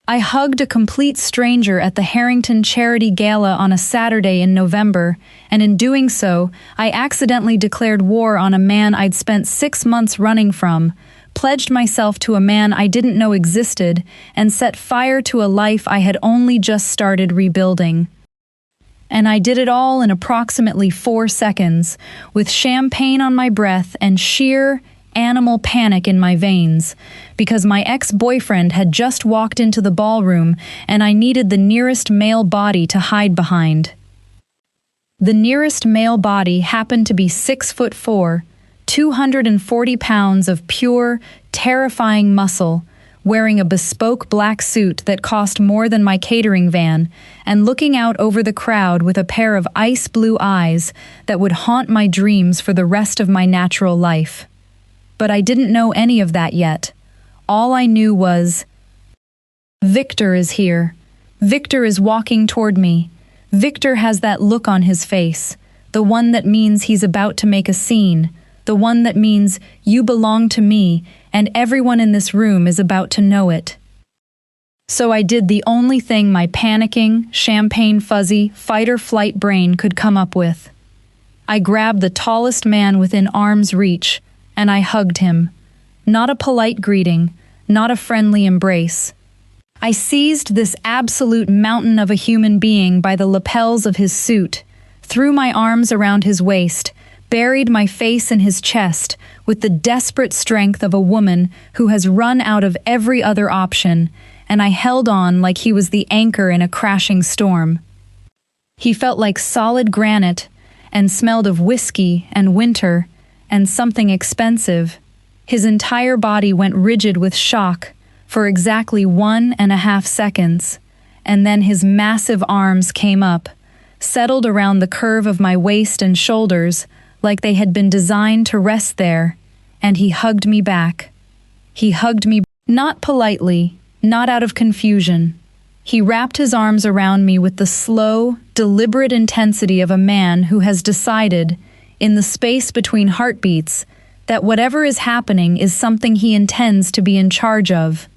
I hugged a complete stranger at the Harrington Charity Gala on a Saturday in November, and in doing so, I accidentally declared war on a man I'd spent 6 months running from, pledged myself to a man I didn't know existed, and set fire to a life I had only just started rebuilding. And I did it all in approximately 4 seconds, with champagne on my breath and sheer, animal panic in my veins, because my ex-boyfriend had just walked into the ballroom and I needed the nearest male body to hide behind. The nearest male body happened to be 6'4", 240 pounds of pure, terrifying muscle, wearing a bespoke black suit that cost more than my catering van, and looking out over the crowd with a pair of ice blue eyes that would haunt my dreams for the rest of my natural life. But I didn't know any of that yet. All I knew was, Victor is here. Victor is walking toward me. Victor has that look on his face, the one that means he's about to make a scene, the one that means you belong to me and everyone in this room is about to know it. So I did the only thing my panicking, champagne-fuzzy, fight-or-flight brain could come up with. I grabbed the tallest man within arm's reach, and I hugged him. Not a polite greeting, not a friendly embrace. I seized this absolute mountain of a human being by the lapels of his suit, threw my arms around his waist, buried my face in his chest with the desperate strength of a woman who has run out of every other option, and I held on like he was the anchor in a crashing storm. He felt like solid granite and smelled of whiskey and winter and something expensive. His entire body went rigid with shock for exactly 1.5 seconds, and then his massive arms came up, settled around the curve of my waist and shoulders like they had been designed to rest there, and he hugged me back. He hugged me, not politely, not out of confusion. He wrapped his arms around me with the slow, deliberate intensity of a man who has decided, in the space between heartbeats, that whatever is happening is something he intends to be in charge of.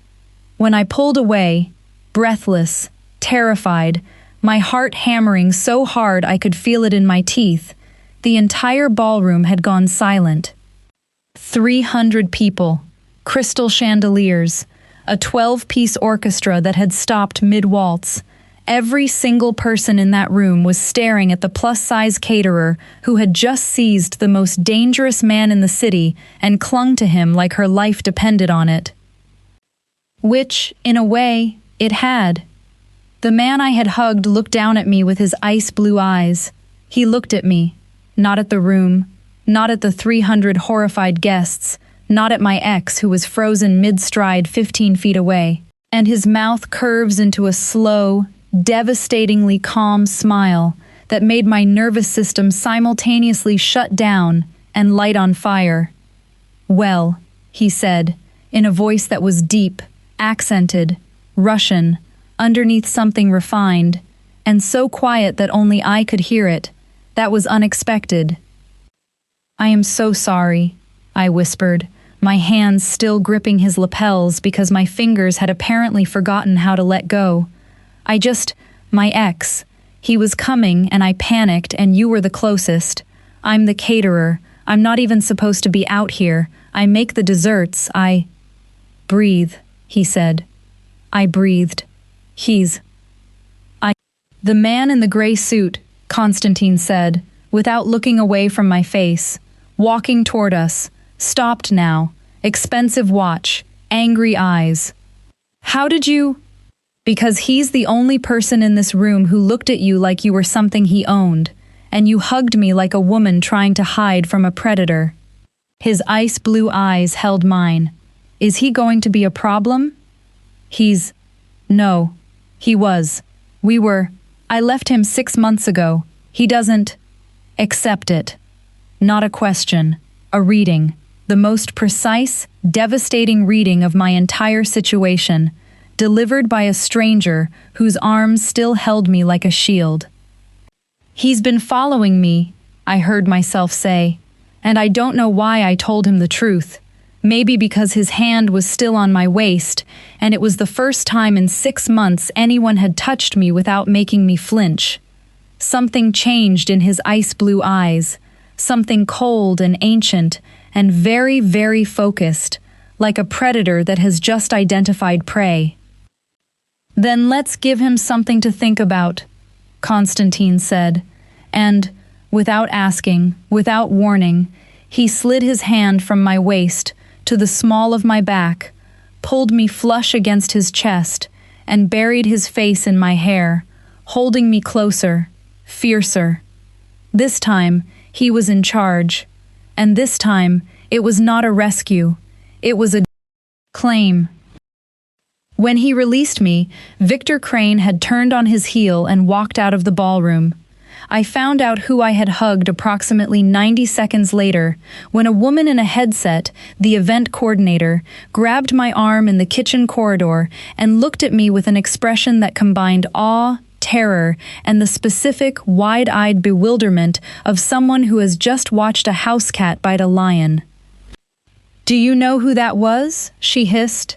When I pulled away, breathless, terrified, my heart hammering so hard I could feel it in my teeth, the entire ballroom had gone silent. 300 people, crystal chandeliers, a 12-piece orchestra that had stopped mid-waltz. Every single person in that room was staring at the plus-size caterer who had just seized the most dangerous man in the city and clung to him like her life depended on it. Which, in a way, it had. The man I had hugged looked down at me with his ice-blue eyes. He looked at me, not at the room, not at the 300 horrified guests, not at my ex who was frozen mid-stride 15 feet away. And his mouth curves into a slow, devastatingly calm smile that made my nervous system simultaneously shut down and light on fire. "Well," he said, in a voice that was deep, accented, Russian, underneath something refined, and so quiet that only I could hear it. That was unexpected. "I am so sorry," I whispered, my hands still gripping his lapels because my fingers had apparently forgotten how to let go. My ex. He was coming and I panicked and you were the closest. I'm the caterer. I'm not even supposed to be out here. I make the desserts. Breathe, he said. I breathed. The man in the gray suit, Constantine said, without looking away from my face, walking toward us, stopped now, expensive watch, angry eyes. "How did you—" "Because he's the only person in this room who looked at you like you were something he owned, and you hugged me like a woman trying to hide from a predator." His ice-blue eyes held mine. "Is he going to be a problem?" No. He was. I left him 6 months ago. He doesn't accept it. Not a question. A reading. The most precise, devastating reading of my entire situation, delivered by a stranger whose arms still held me like a shield. "He's been following me," I heard myself say, and I don't know why I told him the truth. Maybe because his hand was still on my waist, and it was the first time in 6 months anyone had touched me without making me flinch. Something changed in his ice-blue eyes, something cold and ancient and very, very focused, like a predator that has just identified prey. "Then let's give him something to think about," Constantine said, and, without asking, without warning, he slid his hand from my waist to the small of my back, pulled me flush against his chest, and buried his face in my hair, holding me closer, fiercer. This time, he was in charge, and this time, it was not a rescue, it was a claim. When he released me, Victor Crane had turned on his heel and walked out of the ballroom. I found out who I had hugged approximately 90 seconds later, when a woman in a headset, the event coordinator, grabbed my arm in the kitchen corridor and looked at me with an expression that combined awe, terror, and the specific, wide-eyed bewilderment of someone who has just watched a house cat bite a lion. "Do you know who that was?" she hissed.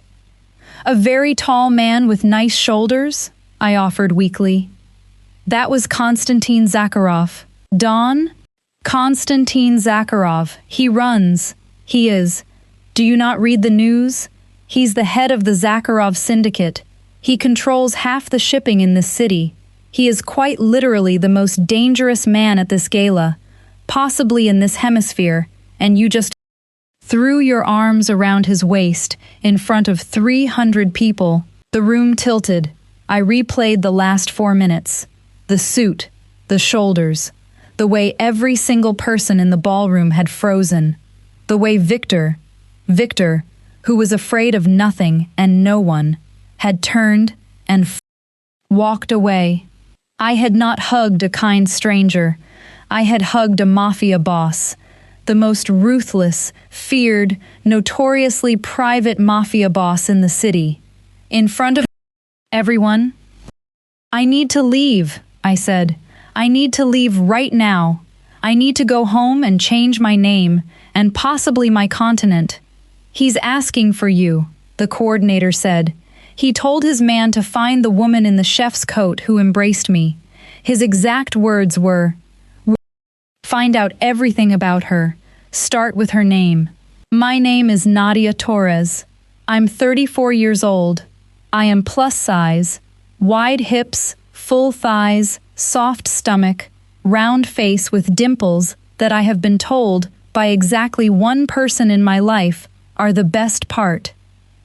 "A very tall man with nice shoulders?" I offered weakly. "That was Konstantin Zakharov. Don? Konstantin Zakharov. He runs. He is. Do you not read the news? He's the head of the Zakharov syndicate. He controls half the shipping in this city. He is quite literally the most dangerous man at this gala, possibly in this hemisphere, and you just threw your arms around his waist in front of 300 people." The room tilted. I replayed the last 4 minutes. The suit, the shoulders, the way every single person in the ballroom had frozen, the way Victor, who was afraid of nothing and no one, had turned and walked away. I had not hugged a kind stranger. I had hugged a mafia boss, the most ruthless, feared, notoriously private mafia boss in the city. In front of everyone. "I need to leave," I said. "I need to leave right now. I need to go home and change my name, and possibly my continent." "He's asking for you," the coordinator said. He told his man to find the woman in the chef's coat who embraced me. His exact words were, "Find out everything about her. Start with her name. My name is Nadia Torres. I'm 34 years old. I am plus size, wide hips, full thighs, soft stomach, round face with dimples that I have been told by exactly one person in my life are the best part.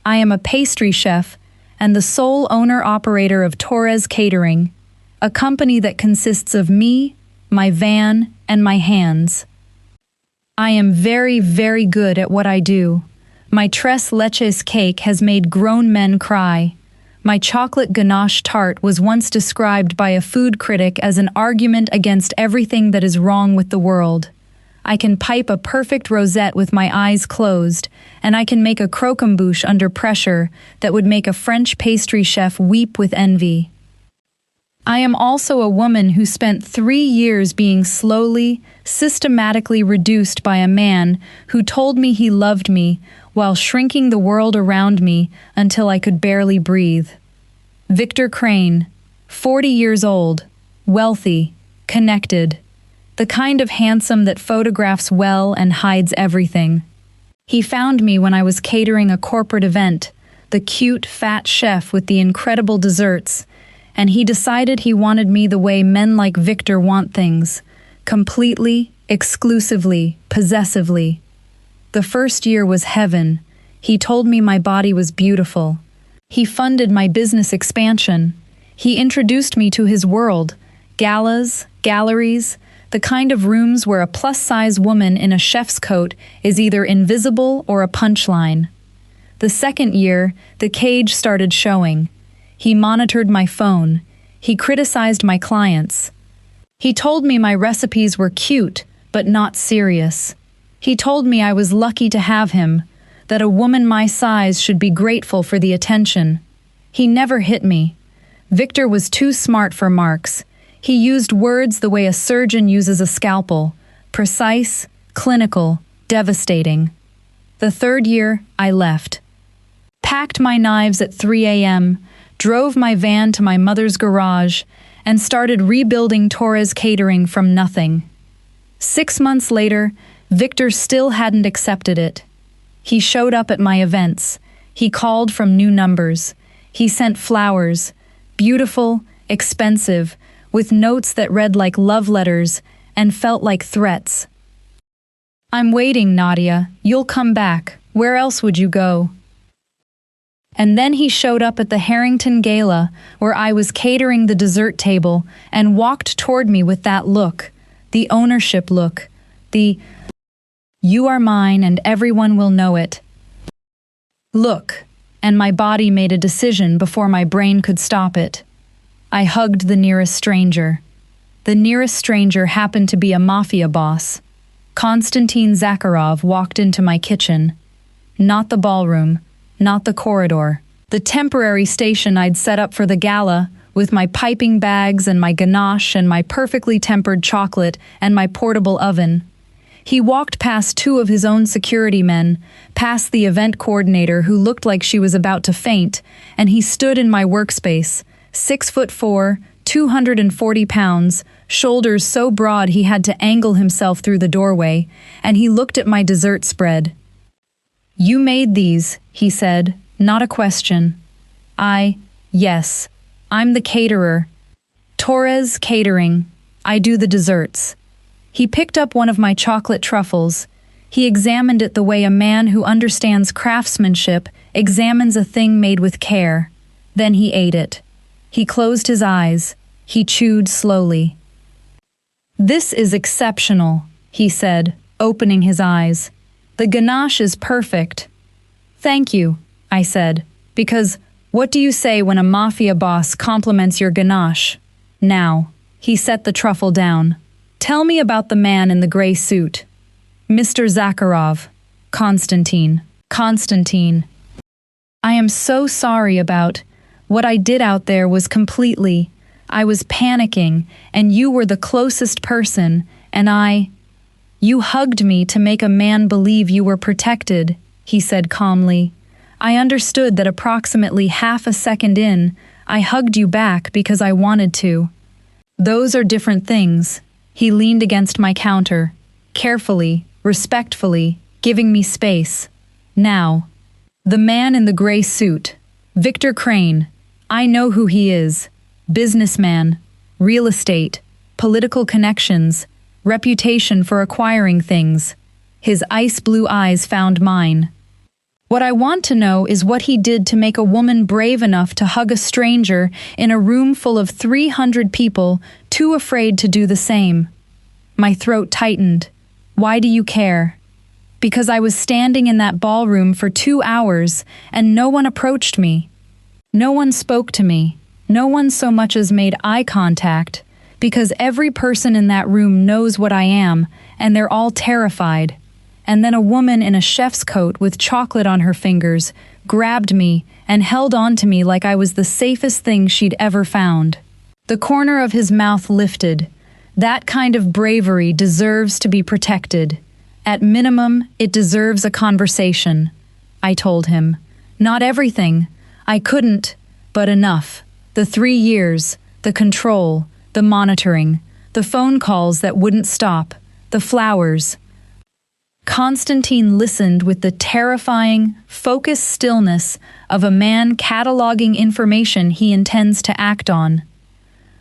I am a pastry chef and the sole owner-operator of Torres Catering, a company that consists of me, my van, and my hands. I am very, very good at what I do. My tres leches cake has made grown men cry. My chocolate ganache tart was once described by a food critic as an argument against everything that is wrong with the world. I can pipe a perfect rosette with my eyes closed, and I can make a croquembouche under pressure that would make a French pastry chef weep with envy. I am also a woman who spent 3 years being slowly, systematically reduced by a man who told me he loved me while shrinking the world around me until I could barely breathe. Victor Crane, 40 years old, wealthy, connected, the kind of handsome that photographs well and hides everything. He found me when I was catering a corporate event, the cute, fat chef with the incredible desserts, and he decided he wanted me the way men like Victor want things, completely, exclusively, possessively. The first year was heaven. He told me my body was beautiful. He funded my business expansion. He introduced me to his world, galas, galleries, the kind of rooms where a plus-size woman in a chef's coat is either invisible or a punchline. The second year, the cage started showing. He monitored my phone. He criticized my clients. He told me my recipes were cute, but not serious. He told me I was lucky to have him, that a woman my size should be grateful for the attention. He never hit me. Victor was too smart for marks. He used words the way a surgeon uses a scalpel, precise, clinical, devastating. The third year, I left. Packed my knives at 3 a.m., drove my van to my mother's garage, and started rebuilding Torres Catering from nothing. 6 months later, Victor still hadn't accepted it. He showed up at my events. He called from new numbers. He sent flowers, beautiful, expensive, with notes that read like love letters and felt like threats. "I'm waiting, Nadia. You'll come back. Where else would you go?" And then he showed up at the Harrington Gala, where I was catering the dessert table, and walked toward me with that look, the ownership look, the "you are mine and everyone will know it" look, and my body made a decision before my brain could stop it. I hugged the nearest stranger. The nearest stranger happened to be a mafia boss. Konstantin Zakharov walked into my kitchen. Not the ballroom, not the corridor. The temporary station I'd set up for the gala, with my piping bags and my ganache and my perfectly tempered chocolate and my portable oven. He walked past 2 of his own security men, past the event coordinator who looked like she was about to faint, and he stood in my workspace, 6'4", 240 pounds, shoulders so broad he had to angle himself through the doorway, and he looked at my dessert spread. "You made these," he said, not a question. Yes, I'm the caterer. Torres Catering. I do the desserts." He picked up one of my chocolate truffles. He examined it the way a man who understands craftsmanship examines a thing made with care. Then he ate it. He closed his eyes. He chewed slowly. "This is exceptional," he said, opening his eyes. "The ganache is perfect." "Thank you," I said, because what do you say when a mafia boss compliments your ganache? "Now," he set the truffle down. "Tell me about the man in the gray suit." "Mr. Zakharov." Konstantin. Konstantin. "I am so sorry about what I did out there was completely. I was panicking, and you were the closest person, and You hugged me to make a man believe you were protected," he said calmly. "I understood that approximately half a second in, I hugged you back because I wanted to. Those are different things." He leaned against my counter, carefully, respectfully, giving me space. "Now, the man in the gray suit, Victor Crane. I know who he is. Businessman, real estate, political connections, reputation for acquiring things." His ice blue eyes found mine. "What I want to know is what he did to make a woman brave enough to hug a stranger in a room full of 300 people too afraid to do the same." My throat tightened. "Why do you care?" "Because I was standing in that ballroom for 2 hours and no one approached me. No one spoke to me. No one so much as made eye contact, because every person in that room knows what I am, and they're all terrified. And then a woman in a chef's coat with chocolate on her fingers grabbed me and held on to me like I was the safest thing she'd ever found." The corner of his mouth lifted. "That kind of bravery deserves to be protected. At minimum, it deserves a conversation," I told him. "Not everything. I couldn't, but enough. The 3 years, the control, the monitoring, the phone calls that wouldn't stop, the flowers." Konstantin listened with the terrifying, focused stillness of a man cataloging information he intends to act on.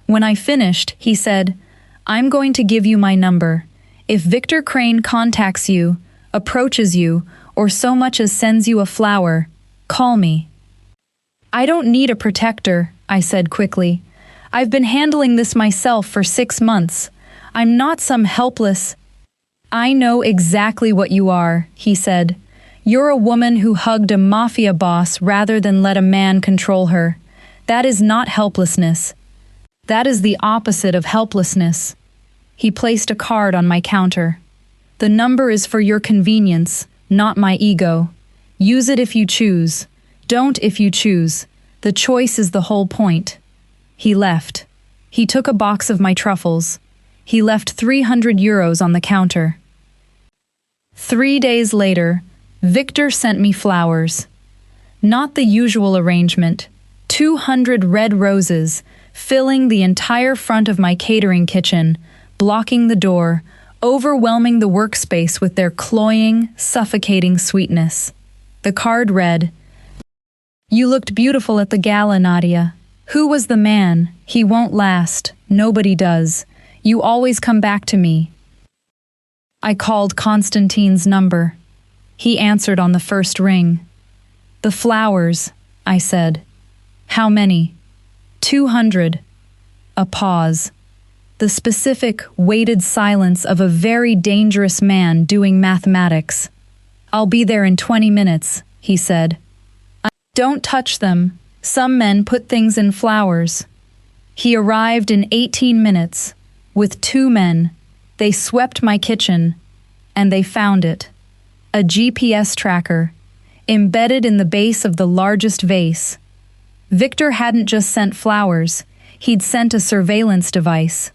When I finished, he said, "I'm going to give you my number. If Victor Crane contacts you, approaches you, or so much as sends you a flower, call me." "I don't need a protector," I said quickly. "I've been handling this myself for 6 months. I'm not some helpless—" "I know exactly what you are," he said. "You're a woman who hugged a mafia boss rather than let a man control her. That is not helplessness. That is the opposite of helplessness." He placed a card on my counter. "The number is for your convenience, not my ego. Use it if you choose. Don't if you choose. The choice is the whole point." He left. He took a box of my truffles. He left €300 on the counter. 3 days later, Victor sent me flowers. Not the usual arrangement. 200 red roses, filling the entire front of my catering kitchen, blocking the door, overwhelming the workspace with their cloying, suffocating sweetness. The card read, "You looked beautiful at the gala, Nadia. Who was the man? He won't last. Nobody does. You always come back to me." I called Constantine's number. He answered on the first ring. "The flowers," I said. "How many?" 200. A pause. The specific, weighted silence of a very dangerous man doing mathematics. "I'll be there in 20 minutes, he said. "Don't touch them. Some men put things in flowers." He arrived in 18 minutes, with 2 men. They swept my kitchen, and they found it. A GPS tracker, embedded in the base of the largest vase. Victor hadn't just sent flowers, he'd sent a surveillance device.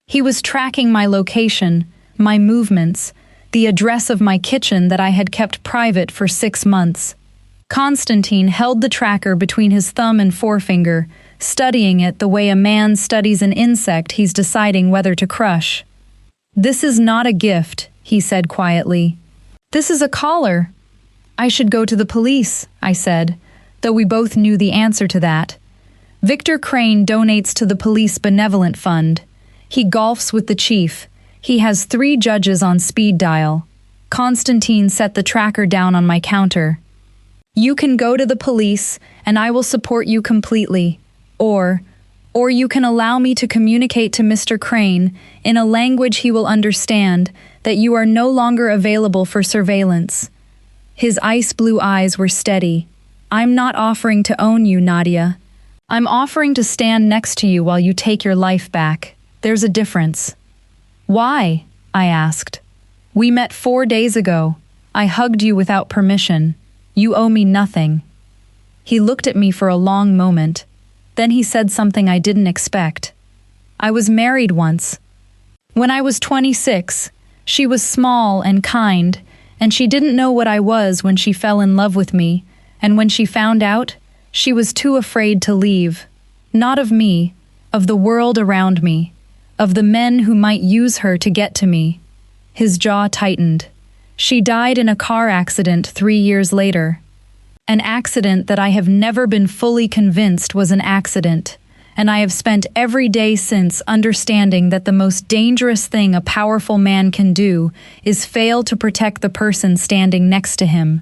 He was tracking my location, my movements, the address of my kitchen that I had kept private for 6 months. Constantine held the tracker between his thumb and forefinger, studying it the way a man studies an insect he's deciding whether to crush. "This is not a gift," he said quietly. "This is a collar." "I should go to the police," I said, though we both knew the answer to that. Victor Crane donates to the Police Benevolent Fund. He golfs with the chief. He has 3 judges on speed dial. Constantine set the tracker down on my counter. "You can go to the police, and I will support you completely. Or you can allow me to communicate to Mr. Crane, in a language he will understand, that you are no longer available for surveillance." His ice blue eyes were steady. "I'm not offering to own you, Nadia. I'm offering to stand next to you while you take your life back. There's a difference." "Why?" I asked. "We met 4 days ago. I hugged you without permission. You owe me nothing." He looked at me for a long moment. Then he said something I didn't expect. "I was married once. When I was 26, she was small and kind, and she didn't know what I was when she fell in love with me, and when she found out, she was too afraid to leave. Not of me, of the world around me, of the men who might use her to get to me." His jaw tightened. "She died in a car accident 3 years later. An accident that I have never been fully convinced was an accident, and I have spent every day since understanding that the most dangerous thing a powerful man can do is fail to protect the person standing next to him."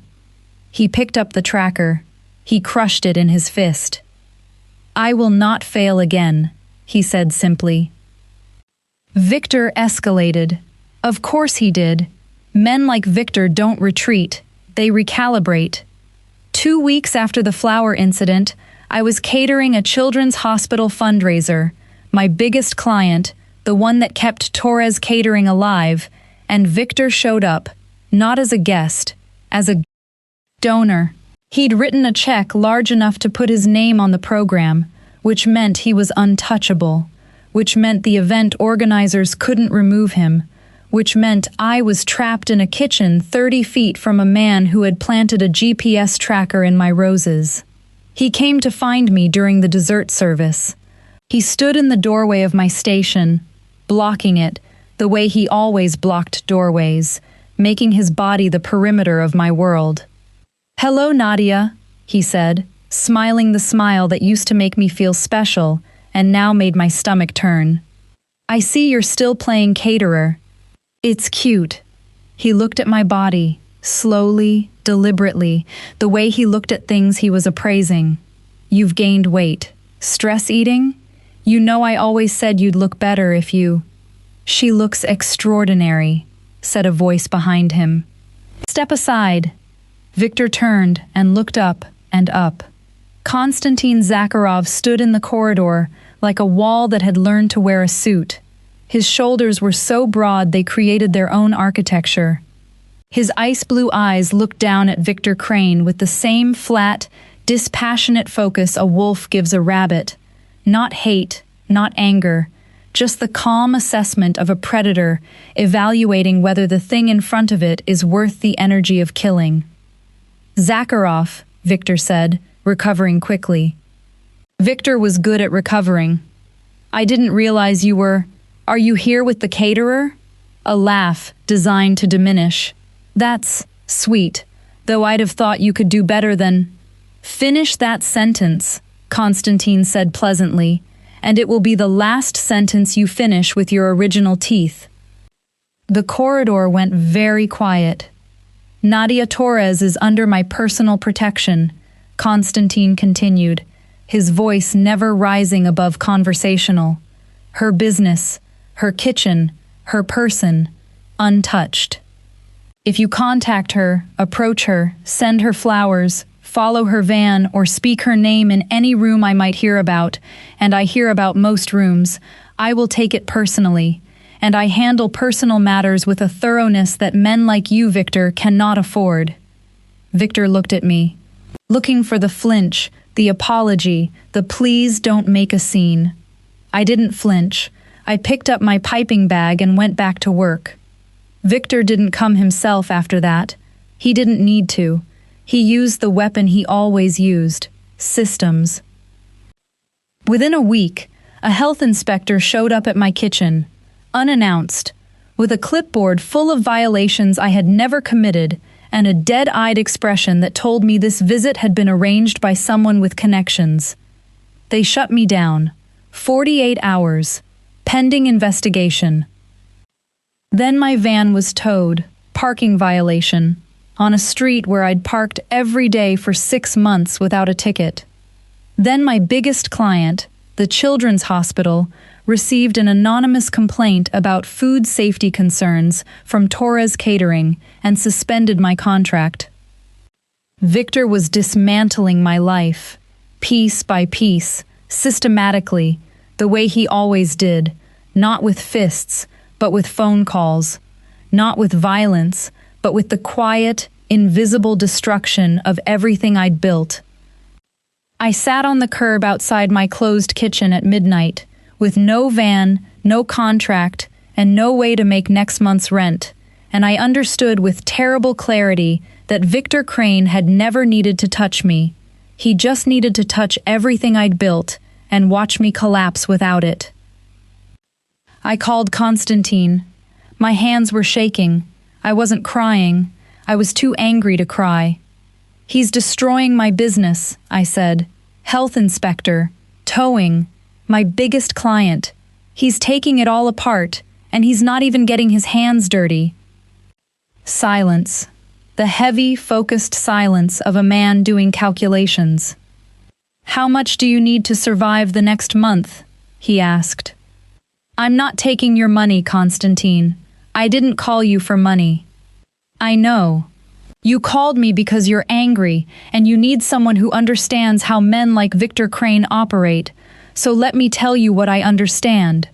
He picked up the tracker. He crushed it in his fist. "I will not fail again," he said simply. Victor escalated. Of course he did. Men like Victor don't retreat, they recalibrate. 2 weeks after the flower incident, I was catering a children's hospital fundraiser, my biggest client, the one that kept Torres Catering alive, and Victor showed up, not as a guest, as a donor. He'd written a check large enough to put his name on the program, which meant he was untouchable, which meant the event organizers couldn't remove him, which meant I was trapped in a kitchen 30 feet from a man who had planted a GPS tracker in my roses. He came to find me during the dessert service. He stood in the doorway of my station, blocking it, the way he always blocked doorways, making his body the perimeter of my world. "Hello, Nadia," he said, smiling the smile that used to make me feel special and now made my stomach turn. "I see you're still playing Caterer. It's cute." He looked at my body, slowly, deliberately, the way he looked at things he was appraising. "You've gained weight. Stress eating? You know I always said you'd look better if you—" "She looks extraordinary," said a voice behind him. "Step aside." Victor turned and looked up and up. Konstantin Zakharov stood in the corridor like a wall that had learned to wear a suit. His shoulders were so broad they created their own architecture. His ice-blue eyes looked down at Victor Crane with the same flat, dispassionate focus a wolf gives a rabbit. Not hate, not anger, just the calm assessment of a predator evaluating whether the thing in front of it is worth the energy of killing. Zakharov, Victor said, recovering quickly. Victor was good at recovering. I didn't realize you were… Are you here with the caterer? A laugh, designed to diminish. That's sweet, though I'd have thought you could do better than… Finish that sentence, Constantine said pleasantly, and it will be the last sentence you finish with your original teeth. The corridor went very quiet. Nadia Torres is under my personal protection, Constantine continued, his voice never rising above conversational. Her business, her kitchen, her person, untouched. If you contact her, approach her, send her flowers, follow her van, or speak her name in any room I might hear about, and I hear about most rooms, I will take it personally, and I handle personal matters with a thoroughness that men like you, Victor, cannot afford. Victor looked at me, looking for the flinch, the apology, the please don't make a scene. I didn't flinch. I picked up my piping bag and went back to work. Victor didn't come himself after that. He didn't need to. He used the weapon he always used: systems. Within a week, a health inspector showed up at my kitchen, unannounced, with a clipboard full of violations I had never committed and a dead-eyed expression that told me this visit had been arranged by someone with connections. They shut me down. 48 hours. Pending investigation. Then my van was towed, parking violation, on a street where I'd parked every day for 6 months without a ticket. Then my biggest client, the Children's Hospital, received an anonymous complaint about food safety concerns from Torres Catering and suspended my contract. Victor was dismantling my life, piece by piece, systematically, the way he always did, not with fists, but with phone calls, not with violence, but with the quiet, invisible destruction of everything I'd built. I sat on the curb outside my closed kitchen at midnight, with no van, no contract, and no way to make next month's rent, and I understood with terrible clarity that Victor Crane had never needed to touch me. He just needed to touch everything I'd built and watch me collapse without it. I called Constantine. My hands were shaking. I wasn't crying. I was too angry to cry. He's destroying my business, I said. Health inspector. Towing. My biggest client. He's taking it all apart, and he's not even getting his hands dirty. Silence. The heavy, focused silence of a man doing calculations. How much do you need to survive the next month? He asked. I'm not taking your money, Constantine. I didn't call you for money. I know. You called me because you're angry, and you need someone who understands how men like Victor Crane operate, so let me tell you what I understand.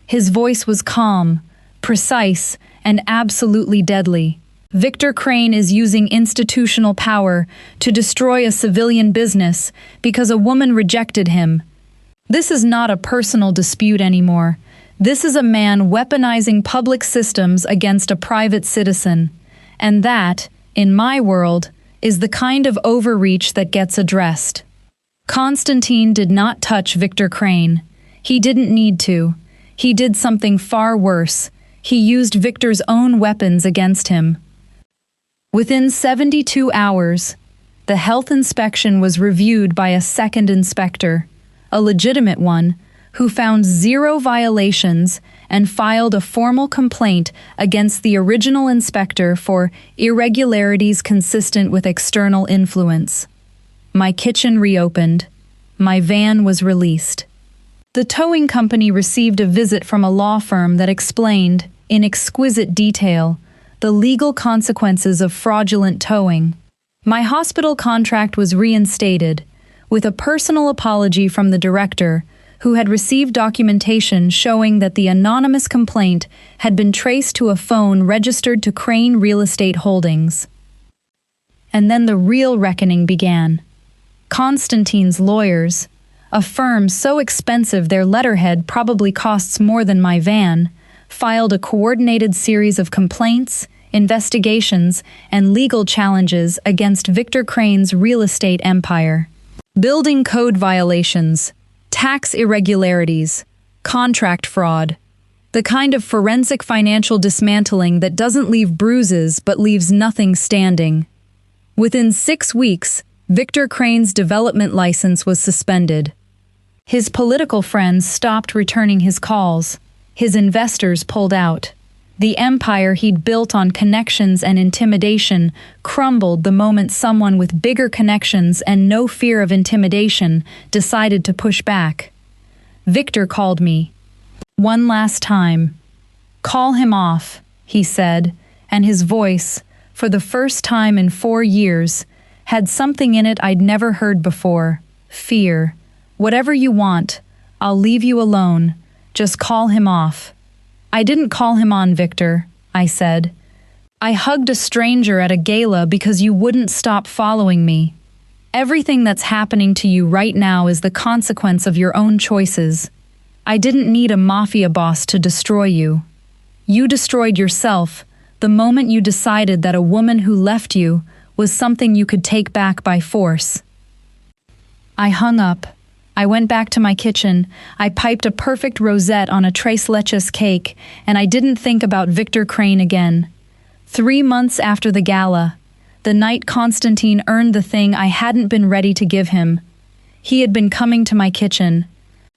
His voice was calm, precise, and absolutely deadly. Victor Crane is using institutional power to destroy a civilian business because a woman rejected him. This is not a personal dispute anymore. This is a man weaponizing public systems against a private citizen. And that, in my world, is the kind of overreach that gets addressed. Constantine did not touch Victor Crane. He didn't need to. He did something far worse. He used Victor's own weapons against him. Within 72 hours, the health inspection was reviewed by a second inspector, a legitimate one, who found 0 violations and filed a formal complaint against the original inspector for irregularities consistent with external influence. My kitchen reopened. My van was released. The towing company received a visit from a law firm that explained, in exquisite detail, the legal consequences of fraudulent towing. My hospital contract was reinstated, with a personal apology from the director, who had received documentation showing that the anonymous complaint had been traced to a phone registered to Crane Real Estate Holdings. And then the real reckoning began. Constantine's lawyers, a firm so expensive their letterhead probably costs more than my van, filed a coordinated series of complaints, investigations, and legal challenges against Victor Crane's real estate empire. Building code violations, tax irregularities, contract fraud. The kind of forensic financial dismantling that doesn't leave bruises but leaves nothing standing. Within 6 weeks, Victor Crane's development license was suspended. His political friends stopped returning his calls. His investors pulled out. The empire he'd built on connections and intimidation crumbled the moment someone with bigger connections and no fear of intimidation decided to push back. Victor called me. One last time. "Call him off," he said, and his voice, for the first time in 4 years, had something in it I'd never heard before. Fear. "Whatever you want, I'll leave you alone. Just call him off." "I didn't call him on, Victor," I said. "I hugged a stranger at a gala because you wouldn't stop following me. Everything that's happening to you right now is the consequence of your own choices. I didn't need a mafia boss to destroy you. You destroyed yourself the moment you decided that a woman who left you was something you could take back by force." I hung up. I went back to my kitchen, I piped a perfect rosette on a tres leches cake, and I didn't think about Victor Crane again. 3 months after the gala, the night Constantine earned the thing I hadn't been ready to give him, he had been coming to my kitchen.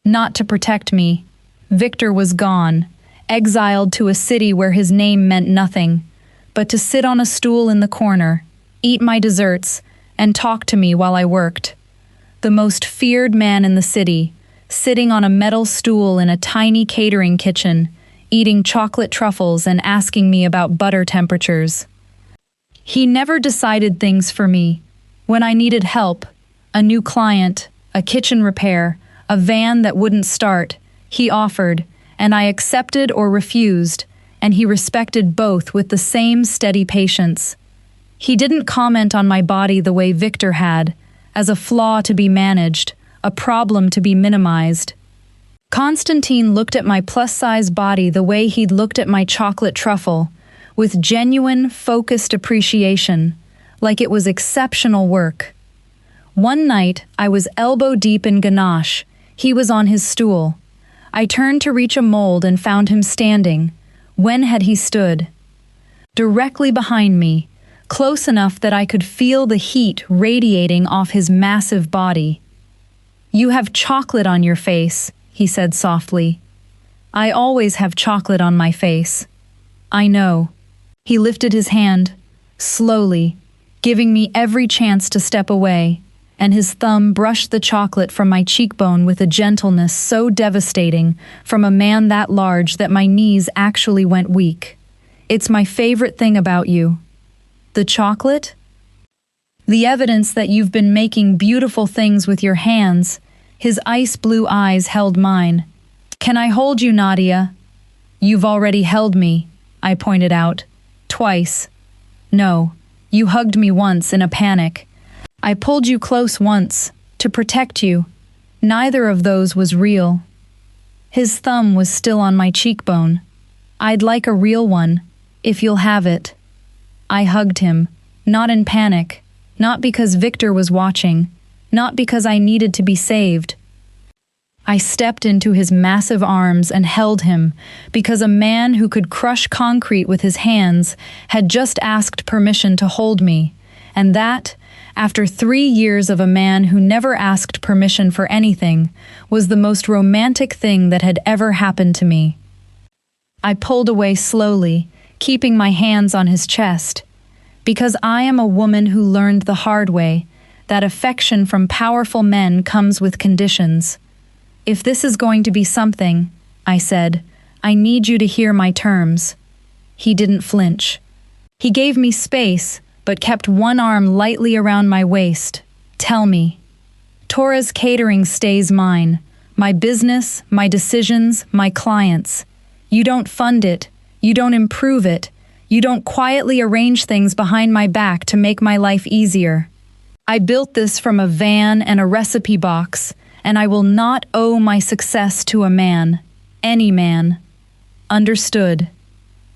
Not to protect me. Victor was gone, exiled to a city where his name meant nothing, but to sit on a stool in the corner, eat my desserts, and talk to me while I worked. The most feared man in the city, sitting on a metal stool in a tiny catering kitchen, eating chocolate truffles and asking me about butter temperatures. He never decided things for me. When I needed help, a new client, a kitchen repair, a van that wouldn't start, he offered, and I accepted or refused, and he respected both with the same steady patience. He didn't comment on my body the way Victor had, as a flaw to be managed, a problem to be minimized. Constantine looked at my plus-size body the way he'd looked at my chocolate truffle, with genuine, focused appreciation, like it was exceptional work. One night, I was elbow-deep in ganache. He was on his stool. I turned to reach a mold and found him standing. When had he stood? Directly behind me, close enough that I could feel the heat radiating off his massive body. "You have chocolate on your face," he said softly. "I always have chocolate on my face." "I know." He lifted his hand, slowly, giving me every chance to step away, and his thumb brushed the chocolate from my cheekbone with a gentleness so devastating from a man that large that my knees actually went weak. "It's my favorite thing about you." "The chocolate?" "The evidence that you've been making beautiful things with your hands." His ice blue eyes held mine. "Can I hold you, Nadia?" "You've already held me," I pointed out. "Twice." "No, you hugged me once in a panic. I pulled you close once, to protect you. Neither of those was real." His thumb was still on my cheekbone. "I'd like a real one, if you'll have it." I hugged him, not in panic, not because Victor was watching, not because I needed to be saved. I stepped into his massive arms and held him because a man who could crush concrete with his hands had just asked permission to hold me, and that, after 3 years of a man who never asked permission for anything, was the most romantic thing that had ever happened to me. I pulled away slowly, keeping my hands on his chest, because I am a woman who learned the hard way that affection from powerful men comes with conditions. "If this is going to be something," I said, "I need you to hear my terms." He didn't flinch. He gave me space, but kept one arm lightly around my waist. "Tell me." "Torres Catering stays mine. My business, my decisions, my clients. You don't fund it. You don't improve it. You don't quietly arrange things behind my back to make my life easier. I built this from a van and a recipe box, and I will not owe my success to a man. Any man." "Understood.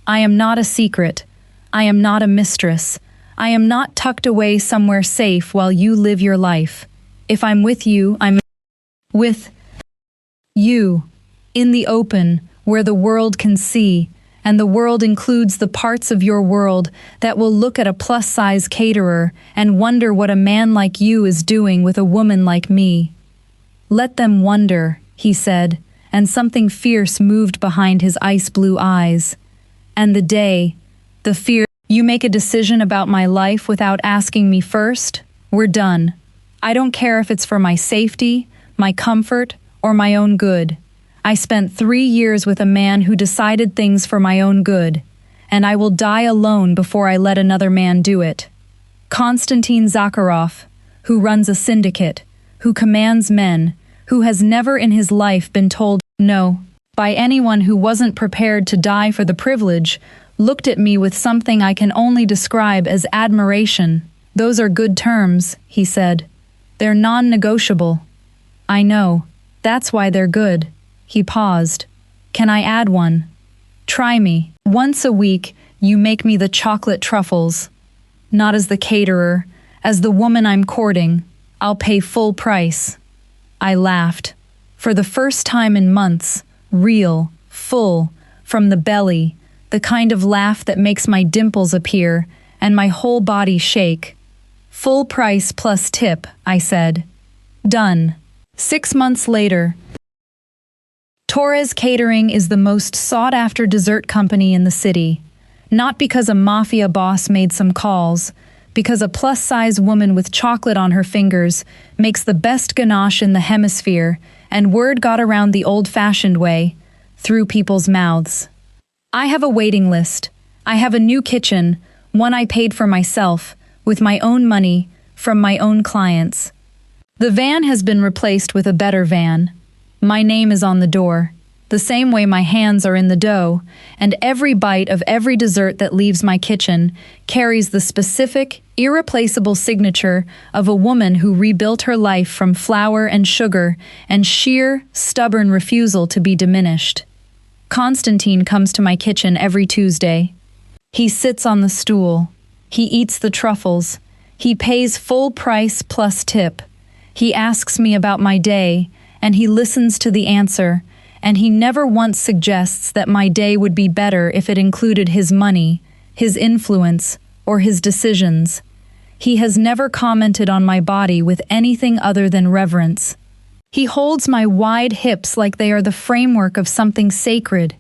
I am not a secret. I am not a mistress. I am not tucked away somewhere safe while you live your life. If I'm with you, I'm with you, in the open, where the world can see, and the world includes the parts of your world that will look at a plus-size caterer and wonder what a man like you is doing with a woman like me. Let them wonder, he said, and something fierce moved behind his ice-blue eyes. And the fear, you make a decision about my life without asking me first? We're done. I don't care if it's for my safety, my comfort, or my own good. I spent 3 years with a man who decided things for my own good, and I will die alone before I let another man do it. Konstantin Zakharov, who runs a syndicate, who commands men, who has never in his life been told no by anyone who wasn't prepared to die for the privilege, looked at me with something I can only describe as admiration. Those are good terms, he said. They're non-negotiable. I know. That's why they're good. He paused. Can I add one? Try me. Once a week, you make me the chocolate truffles. Not as the caterer, as the woman I'm courting. I'll pay full price. I laughed. For the first time in months, real, full, from the belly, the kind of laugh that makes my dimples appear and my whole body shake. Full price plus tip, I said. Done. 6 months later, Torres Catering is the most sought-after dessert company in the city. Not because a mafia boss made some calls, because a plus-size woman with chocolate on her fingers makes the best ganache in the hemisphere, and word got around the old-fashioned way, through people's mouths. I have a waiting list. I have a new kitchen, one I paid for myself, with my own money, from my own clients. The van has been replaced with a better van. My name is on the door, the same way my hands are in the dough, and every bite of every dessert that leaves my kitchen carries the specific, irreplaceable signature of a woman who rebuilt her life from flour and sugar and sheer, stubborn refusal to be diminished. Konstantin comes to my kitchen every Tuesday. He sits on the stool. He eats the truffles. He pays full price plus tip. He asks me about my day, and he listens to the answer, and he never once suggests that my day would be better if it included his money, his influence, or his decisions. He has never commented on my body with anything other than reverence. He holds my wide hips like they are the framework of something sacred.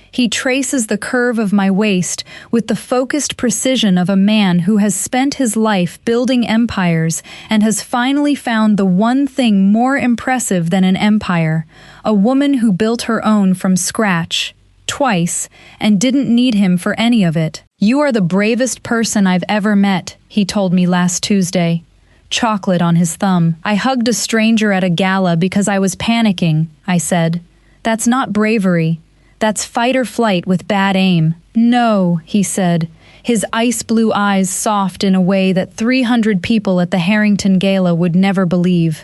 He traces the curve of my waist with the focused precision of a man who has spent his life building empires and has finally found the one thing more impressive than an empire, a woman who built her own from scratch, twice, and didn't need him for any of it. You are the bravest person I've ever met, he told me last Tuesday. Chocolate on his thumb. I hugged a stranger at a gala because I was panicking, I said. That's not bravery. That's fight or flight with bad aim. No, he said, his ice-blue eyes soft in a way that 300 people at the Harrington Gala would never believe.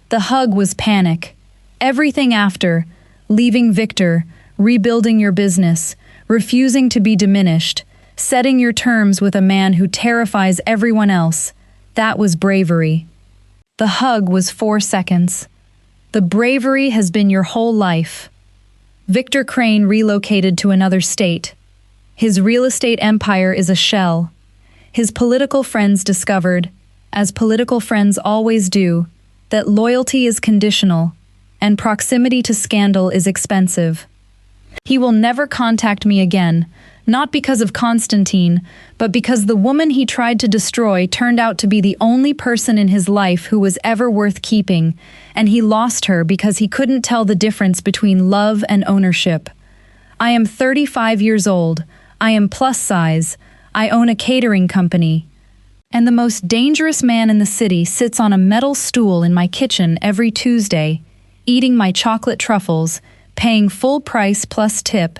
The hug was panic. Everything after, leaving Victor, rebuilding your business, refusing to be diminished, setting your terms with a man who terrifies everyone else, that was bravery. The hug was 4 seconds. The bravery has been your whole life. Victor Crane relocated to another state. His real estate empire is a shell. His political friends discovered, as political friends always do, that loyalty is conditional, and proximity to scandal is expensive. He will never contact me again, not because of Konstantin, but because the woman he tried to destroy turned out to be the only person in his life who was ever worth keeping, and he lost her because he couldn't tell the difference between love and ownership. I am 35 years old. I am plus size. I own a catering company. And the most dangerous man in the city sits on a metal stool in my kitchen every Tuesday, eating my chocolate truffles, paying full price plus tip,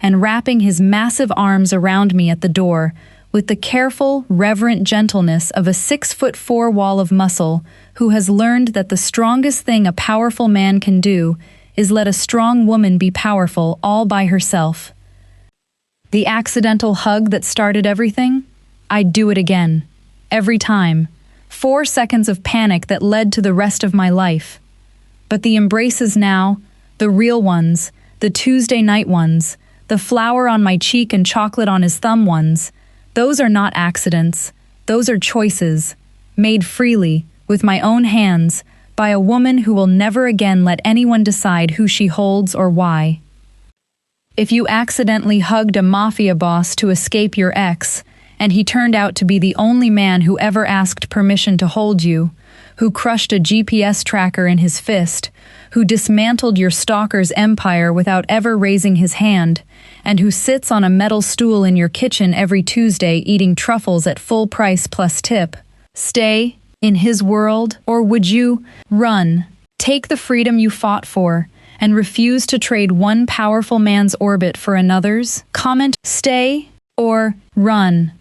and wrapping his massive arms around me at the door with the careful, reverent gentleness of a 6'4" wall of muscle who has learned that the strongest thing a powerful man can do is let a strong woman be powerful all by herself. The accidental hug that started everything? I'd do it again. Every time. 4 seconds of panic that led to the rest of my life. But the embraces now, the real ones, the Tuesday night ones, the flower on my cheek and chocolate on his thumb ones, those are not accidents. Those are choices, made freely, with my own hands, by a woman who will never again let anyone decide who she holds or why. If you accidentally hugged a mafia boss to escape your ex, and he turned out to be the only man who ever asked permission to hold you, who crushed a GPS tracker in his fist, who dismantled your stalker's empire without ever raising his hand, and who sits on a metal stool in your kitchen every Tuesday eating truffles at full price plus tip, stay in his world, or would you run? Take the freedom you fought for, and refuse to trade one powerful man's orbit for another's? Comment, stay or run.